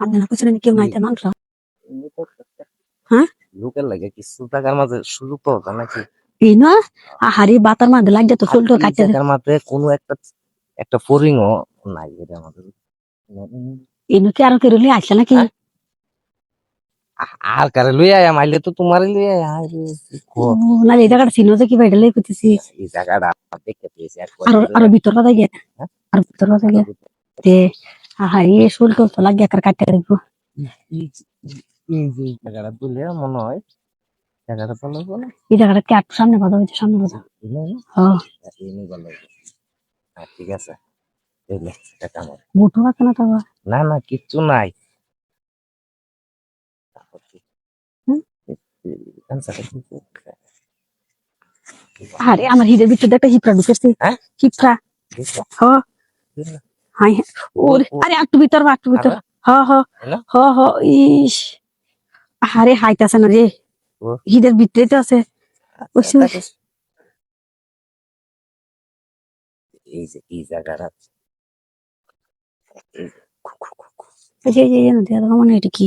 আপনারা কিছু কেউ নাইতে মাংস হ্যাঁ লোকের লাগে কিছু টাকার মাঝে সুযোগ পাওয়া যায় নাকি এই না আহারি বাতার মাঝে লাগে তো চুলটো কাটতে টাকার মাঝে কোনো একটা ফরিংও নাই এটা আমাদের এনু কি আরো কেরলি আসছে নাকি আর কারে লই আয়া মাইলে তো তোমারই লই আয়া না এই জায়গাটা চিনো যে কি বাইরে লই করতেছি এই জায়গাটা দেখতে পেয়েছি আরো ভিতর কথা গিয়ে আর ভিতর কথা গিয়ে তে আহারি চুলটো তো লাগে কার কাটতে রাখবো এই যে জায়গাটা তুলে মনে হয় জায়গাটা ভালো বলো এই জায়গাটা কি আর সামনে কথা হয়েছে সামনে কথা হ্যাঁ ঠিক আছে বুটো আছে না তো না না কিচ্ছু নাই আরে আমার হিদের ভিতরে একটা হিপড়া ঢুকেছে হিপড়া হ্যাঁ হাই ওরে আরে একটু ভিতর হ হ হ হ ইস আরে হাইতাছে না রে হিদের ভিতরে তো আছে এই যে এই জায়গাটা মানে এটা কি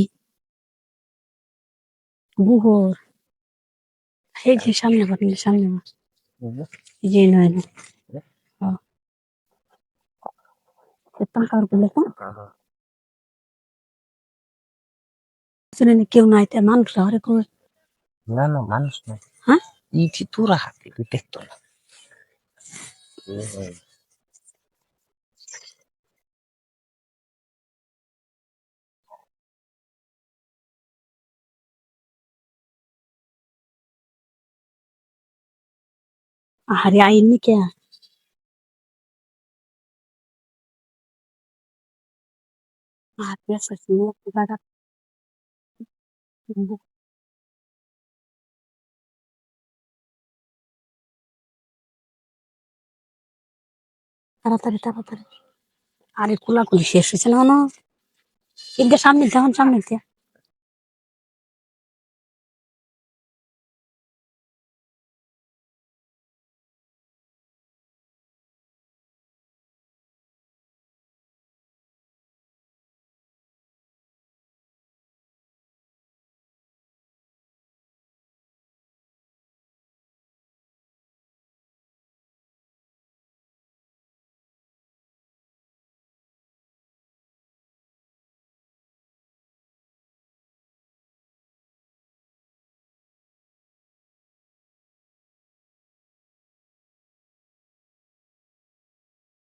বুহর এই যে সামনে সামনে এই যে নয় না কেউ নাই মানুষ না না মানুষ না হ্যাঁ ইটি তোরা হাতে দেখতো না अरे आईनी क्या তাড়াতাড়ি তাড়াতাড়ি আরে কোলাকুলি শেষ হয়েছে না এদিকে সামনে যখন সামনে দিয়ে